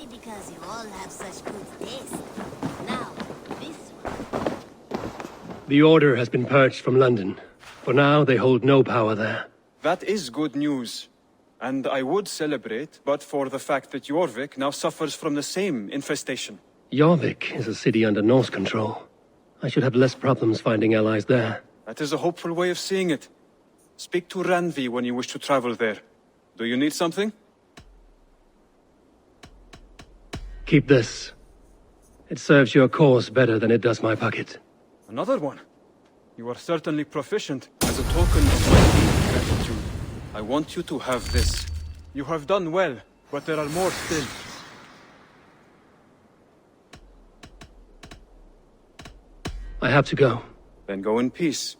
Maybe because you all have such good taste. Now, this one. The Order has been purged from London. For now, they hold no power there. That is good news. And I would celebrate, but for the fact that Jorvik now suffers from the same infestation. Jorvik is a city under Norse control. I should have less problems finding allies there. That is a hopeful way of seeing it. Speak to Ranvi when you wish to travel there. Do you need something? Keep this. It serves your cause better than it does my pocket. Another one? You are certainly proficient. As a token of my deep gratitude, I want you to have this. You have done well, but there are more still. I have to go. Then go in peace.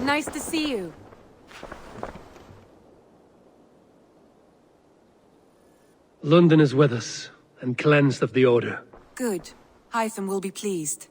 Nice to see you. London is with us, and cleansed of the Order. Good. Hytham will be pleased.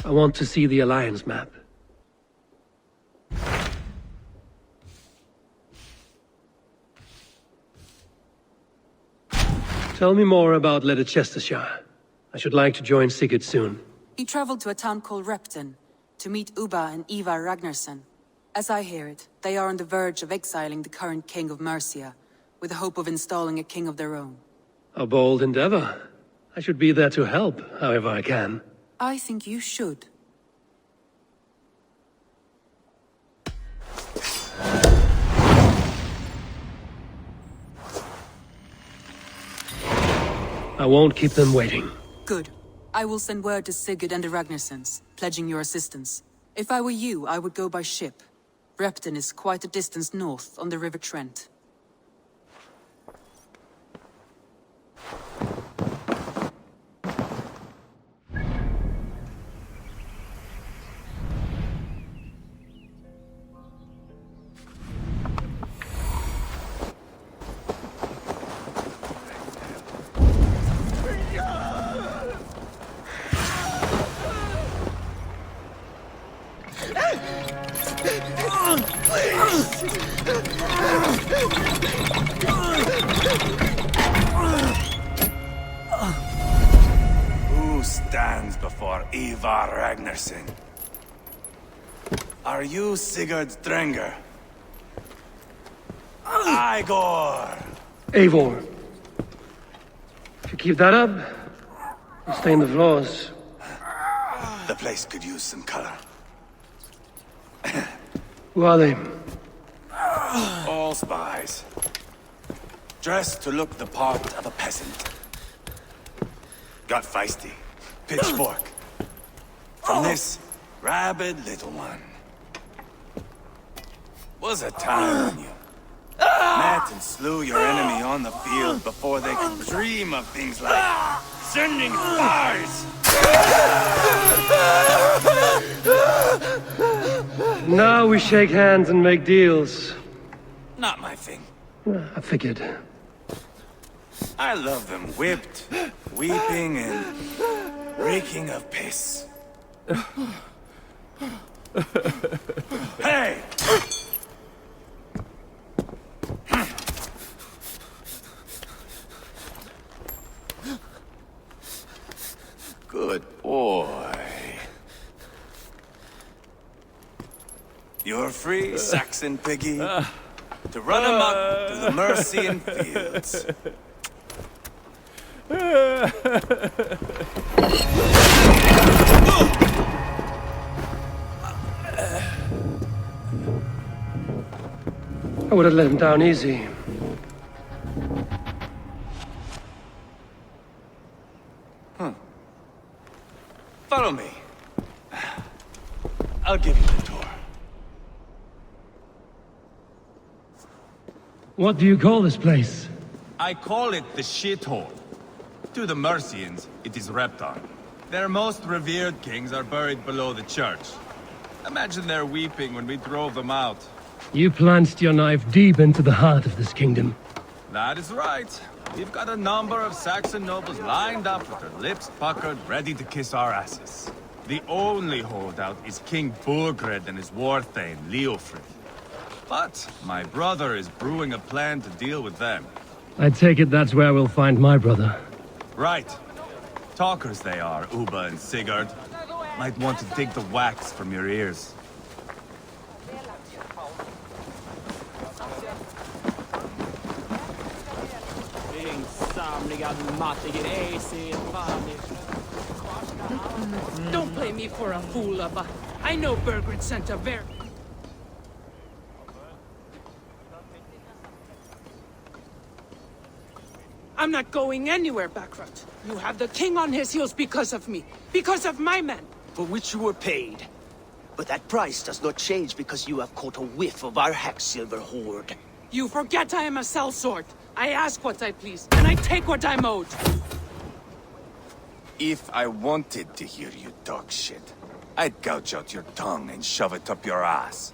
I want to see the Alliance map. Tell me more about Ledecestrescire. I should like to join Sigurd soon. He traveled to a town called Repton to meet Ubba and Ivar Ragnarsson. As I hear it, they are on the verge of exiling the current king of Mercia, with the hope of installing a king of their own. A bold endeavor. I should be there to help, however I can. I think you should. I won't keep them waiting. Good. I will send word to Sigurd and the Ragnarssons, pledging your assistance. If I were you, I would go by ship. Repton is quite a distance north on the River Trent. Who stands before Ivar Ragnarsson? Are you Sigurd Drenger? Igor! Eivor. If you keep that up, you'll stain the floors. The place could use some color. Who are they? All spies. Dressed to look the part of a peasant. Got feisty. Pitchfork. From this rabid little one. Was a time when you met and slew your enemy on the field before they could dream of things like sending spies. Now we shake hands and make deals. Not my thing. I figured. I love them whipped, weeping, and reeking of piss. Hey! Good boy. Your free, Saxon piggy. To run amok through the Mercian fields. I would have let him down easy. Follow me. I'll give you the tour. What do you call this place? I call it the shithole. To the Mercians, it is Reptar. Their most revered kings are buried below the church. Imagine their weeping when we drove them out. You plunged your knife deep into the heart of this kingdom. That is right. We've got a number of Saxon nobles lined up with their lips puckered, ready to kiss our asses. The only holdout is King Burgred and his war thane, Leofrid. But my brother is brewing a plan to deal with them. I take it that's where we'll find my brother. Right. Talkers they are, Uba and Sigurd. Might want to dig the wax from your ears. Don't play me for a fool, Abba. I know Burgred sent a very... I'm not going anywhere, Backrot. You have the king on his heels because of me. Because of my men. For which you were paid. But that price does not change because you have caught a whiff of our Hacksilver hoard. You forget I am a sellsword. I ask what I please, and I take what I'm owed. If I wanted to hear you talk shit, I'd gouge out your tongue and shove it up your ass.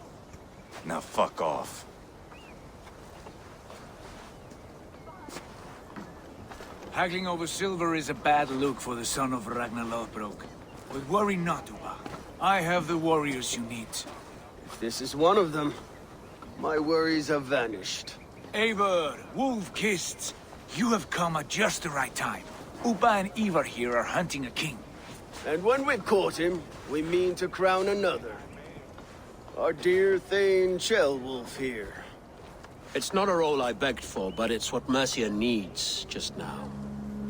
Now fuck off. Haggling over silver is a bad look for the son of Ragnar Lothbrok. But worry not, Uba. I have the warriors you need. If this is one of them, my worries have vanished. Eivor, Wolf-Kissed, you have come at just the right time. Uba and Ivar here are hunting a king. And when we've caught him, we mean to crown another. Our dear Thane Ceolwulf here. It's not a role I begged for, but it's what Mercia needs just now.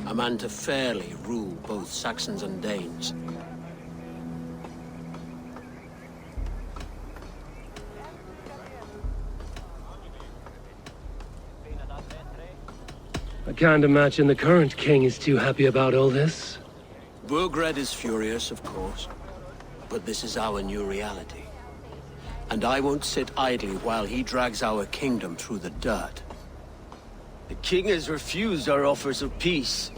A man to fairly rule both Saxons and Danes. I can't imagine the current king is too happy about all this. Burgred is furious, of course. But this is our new reality. And I won't sit idly while he drags our kingdom through the dirt. The king has refused our offers of peace.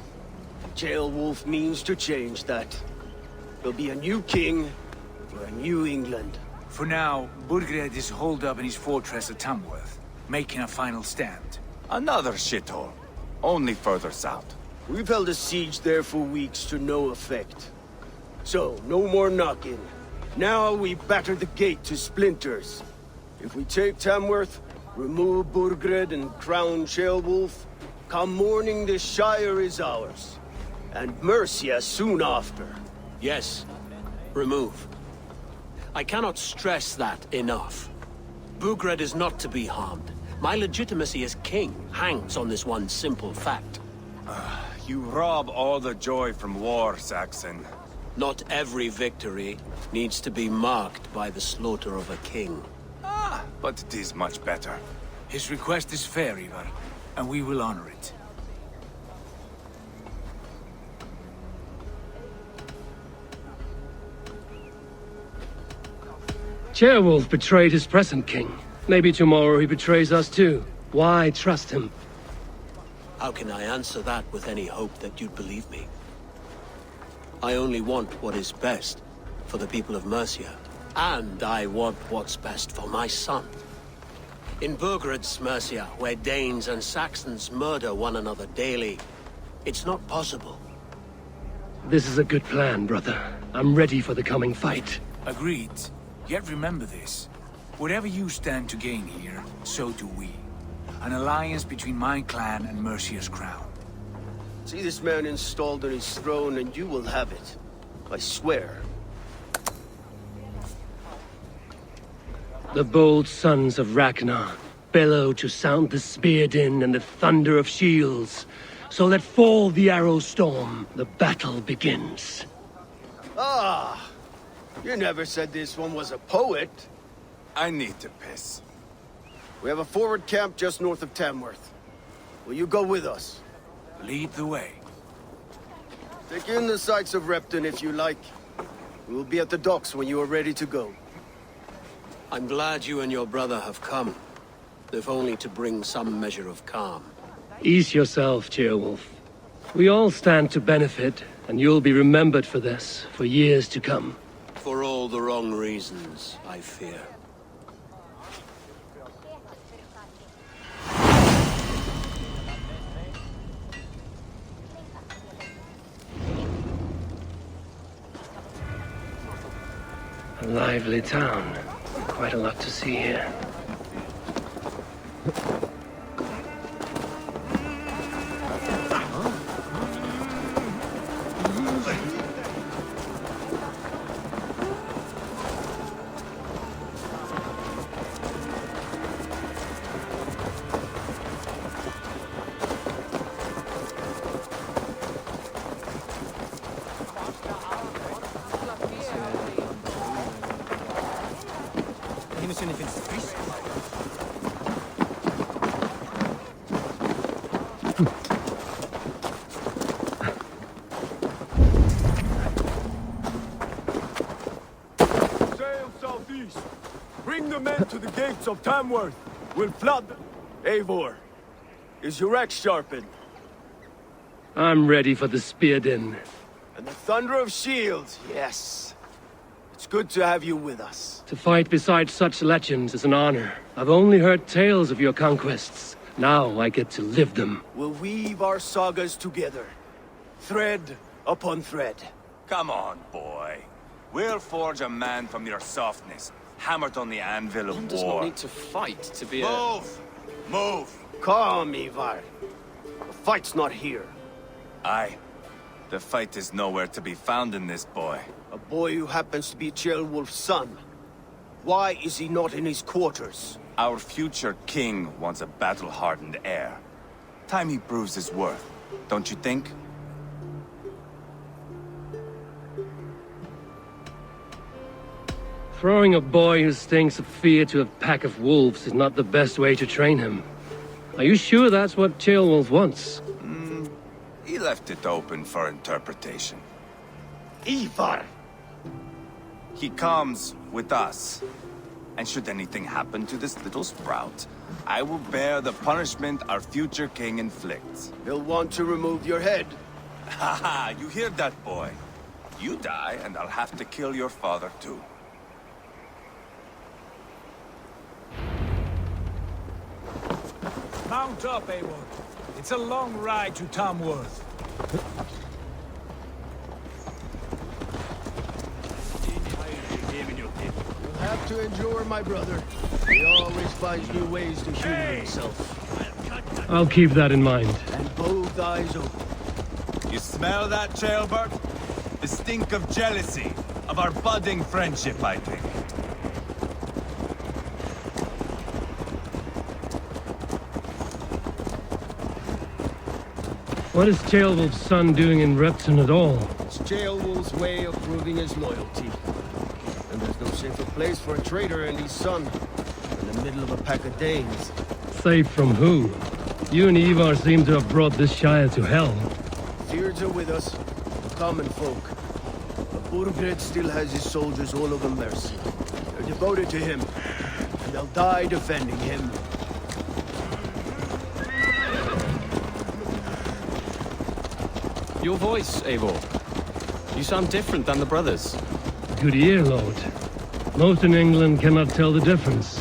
Ceolwulf means to change that. There'll be a new king for a new England. For now, Burgred is holed up in his fortress at Tamworth, making a final stand. Another shithole. Only further south. We've held a siege there for weeks to no effect. So, no more knocking. Now we batter the gate to splinters. If we take Tamworth, remove Burgred and crown Ceolwulf, come morning the Shire is ours. And Mercia soon after. Yes, remove. I cannot stress that enough. Burgred is not to be harmed. My legitimacy as king hangs on this one simple fact. You rob all the joy from war, Saxon. Not every victory needs to be marked by the slaughter of a king. But it is much better. His request is fair, Ivar, and we will honor it. Ceolwulf betrayed his present king. Maybe tomorrow he betrays us too. Why trust him? How can I answer that with any hope that you'd believe me? I only want what is best for the people of Mercia. And I want what's best for my son. In Burgred's Mercia, where Danes and Saxons murder one another daily, it's not possible. This is a good plan, brother. I'm ready for the coming fight. Agreed. Yet remember this. Whatever you stand to gain here, so do we. An alliance between my clan and Mercia's crown. See this man installed on his throne and you will have it. I swear. The bold sons of Ragnar bellow to sound the spear din and the thunder of shields. So let fall the arrow storm. The battle begins. Ah! You never said this one was a poet. I need to piss. We have a forward camp just north of Tamworth. Will you go with us? Lead the way. Take in the sights of Repton if you like. We will be at the docks when you are ready to go. I'm glad you and your brother have come, if only to bring some measure of calm. Ease yourself, Ceolwulf. We all stand to benefit, and you'll be remembered for this, for years to come. For all the wrong reasons, I fear. A lively town. Quite a lot to see here. Sail southeast. Bring the men to the gates of Tamworth. We'll flood them. Eivor, is your axe sharpened? I'm ready for the spear din. And the thunder of shields, yes. It's good to have you with us. To fight beside such legends is an honor. I've only heard tales of your conquests. Now I get to live them. We'll weave our sagas together. Thread upon thread. Come on, boy. We'll forge a man from your softness, hammered on the anvil of One does not war. need to fight to be a... Move! Move! Calm, Ivar. The fight's not here. Aye. The fight is nowhere to be found in this boy. A boy who happens to be Ceolwulf's son. Why is he not in his quarters? Our future king wants a battle-hardened heir. Time he proves his worth, don't you think? Throwing a boy who stinks of fear to a pack of wolves is not the best way to train him. Are you sure that's what Ceolwulf wants? He left it open for interpretation. Ivar! He comes with us. And should anything happen to this little sprout, I will bear the punishment our future king inflicts. He'll want to remove your head. Haha, you hear that, boy? You die, and I'll have to kill your father, too. Mount up, Eivor. It's a long ride to Tamworth. You'll have to endure, my brother. He always finds new ways to humor himself. I'll keep that in mind. And both eyes open. You smell that, Trailbird? The stink of jealousy, of our budding friendship, I think. What is Ceolwulf's son doing in Repton at all? It's Ceolwulf's way of proving his loyalty. And there's no safer place for a traitor and his son in the middle of a pack of Danes. Safe from who? You and Ivar seem to have brought this Shire to hell. Fears are with us, the common folk. But Burgred still has his soldiers all over Mercia. They're devoted to him, and they'll die defending him. Your voice, Eivor. You sound different than the brothers. Good ear, Lord. Most in England cannot tell the difference.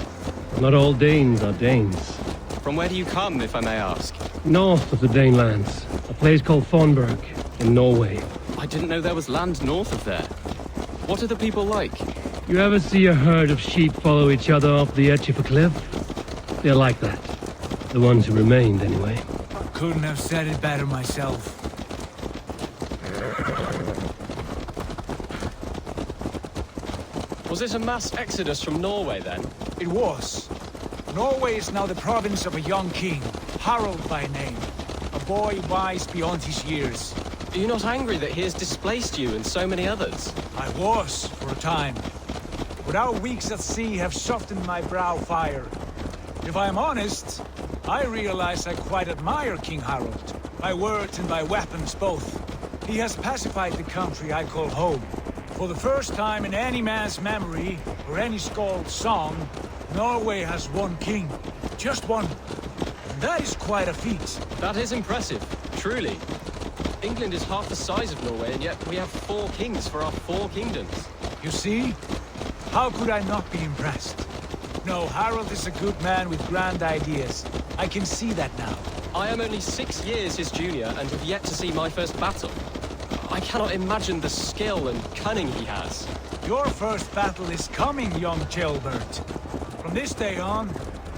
Not all Danes are Danes. From where do you come, if I may ask? North of the Danelands, a place called Thornburg, in Norway. I didn't know there was land north of there. What are the people like? You ever see a herd of sheep follow each other off the edge of a cliff? They're like that. The ones who remained, anyway. Couldn't have said it better myself. Was it a mass exodus from Norway, then? It was. Norway is now the province of a young king, Harald by name. A boy wise beyond his years. Are you not angry that he has displaced you and so many others? I was, for a time. But our weeks at sea have softened my brow fire. If I am honest, I realize I quite admire King Harald. By words and by weapons both. He has pacified the country I call home. For the first time in any man's memory, or any skald's song, Norway has one king. Just one. And that is quite a feat. That is impressive, truly. England is half the size of Norway, and yet we have 4 kings for our 4 kingdoms. You see? How could I not be impressed? No, Harald is a good man with grand ideas. I can see that now. I am only 6 years his junior, and have yet to see my first battle. I cannot imagine the skill and cunning he has. Your first battle is coming, young jailbird. From this day on,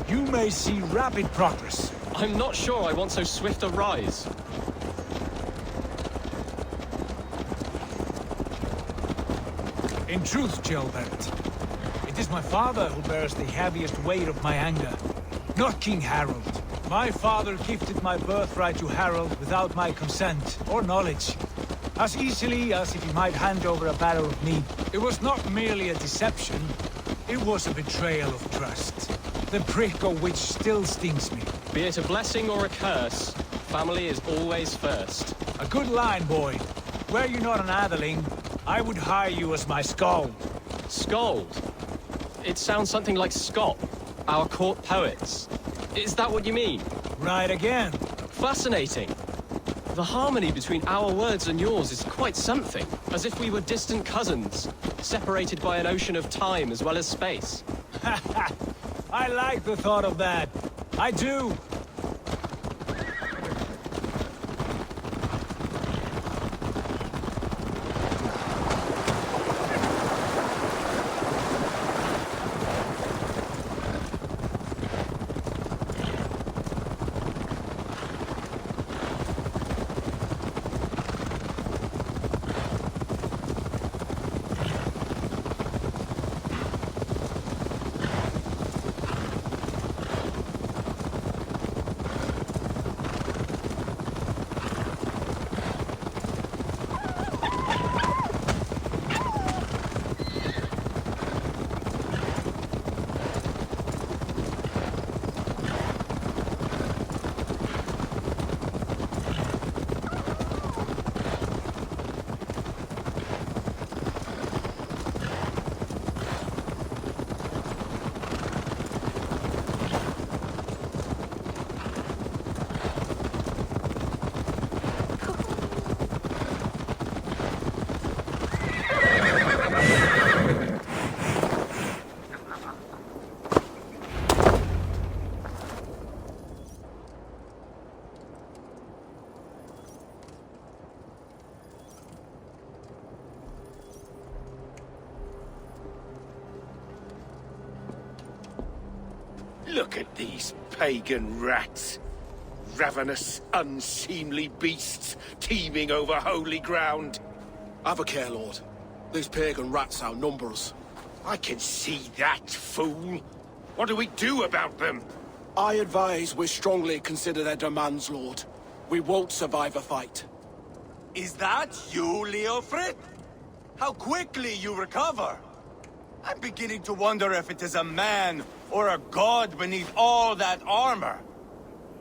you may see rapid progress. I'm not sure I want so swift a rise. In truth, jailbird, it is my father who bears the heaviest weight of my anger, not King Harald. My father gifted my birthright to Harald without my consent or knowledge. As easily as if he might hand over a barrel of meat. It was not merely a deception, it was a betrayal of trust. The prick of which still stings me. Be it a blessing or a curse, family is always first. A good line, boy. Were you not an atheling, I would hire you as my skald. Skald? It sounds something like Scott, our court poets. Is that what you mean? Right again. Fascinating. The harmony between our words and yours is quite something. As if we were distant cousins, separated by an ocean of time as well as space. I like the thought of that. I do. Look at these pagan rats. Ravenous, unseemly beasts teeming over holy ground. Have a care, Lord. These pagan rats outnumber us. I can see that, fool. What do we do about them? I advise we strongly consider their demands, Lord. We won't survive a fight. Is that you, Leofrid? How quickly you recover! I'm beginning to wonder if it is a man or a god beneath all that armor.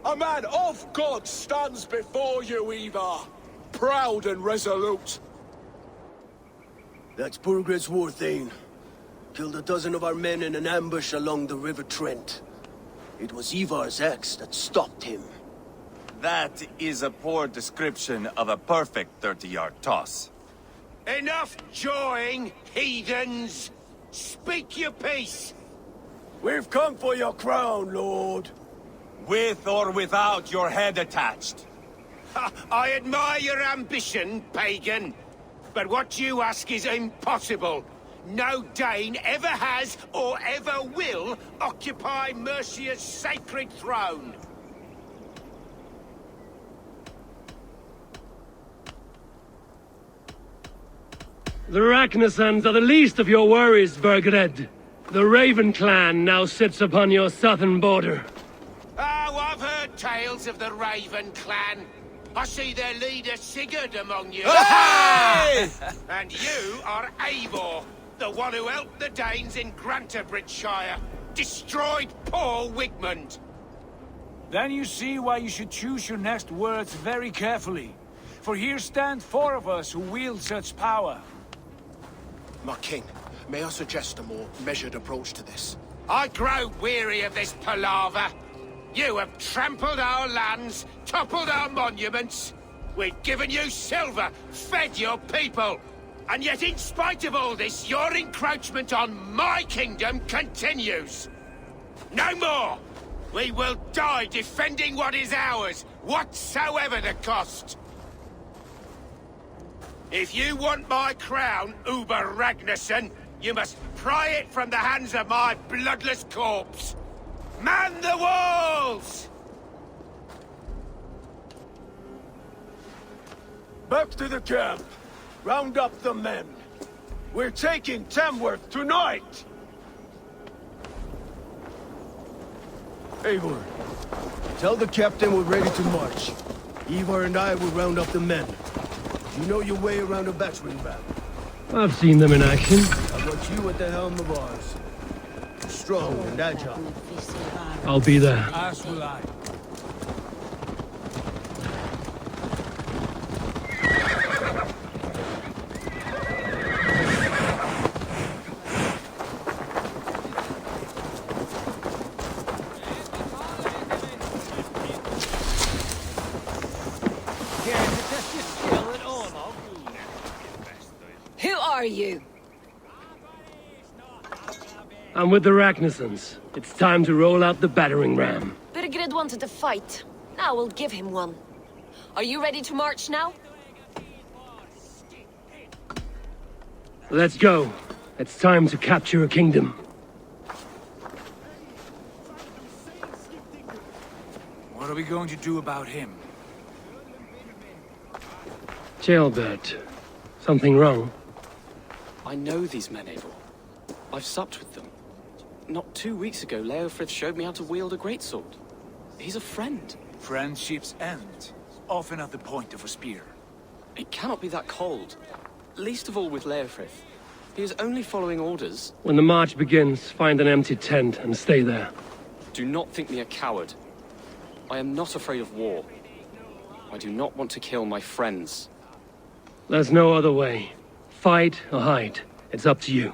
A man of God stands before you, Eva. Proud and resolute. That's Burgred's Warthane. Killed a dozen of our men in an ambush along the River Trent. It was Ivar's axe that stopped him. That is a poor description of a perfect 30-yard toss. Enough jawing, heathens! Speak your piece! We've come for your crown, Lord. With or without your head attached. I admire your ambition, pagan. But what you ask is impossible. No Dane ever has or ever will occupy Mercia's sacred throne. The Ragnarsons are the least of your worries, Burgred. The Raven clan now sits upon your southern border. Oh, I've heard tales of the Raven clan. I see their leader Sigurd among you. Hey! And you are Eivor, the one who helped the Danes in Grantabridgeshire, destroyed poor Wigmund. Then you see why you should choose your next words very carefully. For here stand 4 of us who wield such power. My king, may I suggest a more measured approach to this? I grow weary of this palaver. You have trampled our lands, toppled our monuments. We've given you silver, fed your people. And yet in spite of all this, your encroachment on my kingdom continues. No more! We will die defending what is ours, whatsoever the cost. If you want my crown, Uber Ragnarsson, you must pry it from the hands of my bloodless corpse. Man the walls! Back to the camp. Round up the men. We're taking Tamworth tonight! Eivor, tell the captain we're ready to march. Ivar and I will round up the men. You know your way around a battering ram. I've seen them in action. I want you at the helm of ours. Strong and agile. I'll be there. As will I. Who are you? I'm with the Ragnarssons. It's time to roll out the battering ram. Birgrid wanted to fight. Now we'll give him one. Are you ready to march now? Let's go. It's time to capture a kingdom. What are we going to do about him? Jailbird. Something wrong? I know these men, Eivor. I've supped with them. Not 2 weeks ago, Leofrith showed me how to wield a greatsword. He's a friend. Friendships end, often at the point of a spear. It cannot be that cold. Least of all with Leofrith. He is only following orders. When the march begins, find an empty tent and stay there. Do not think me a coward. I am not afraid of war. I do not want to kill my friends. There's no other way. Fight or hide. It's up to you.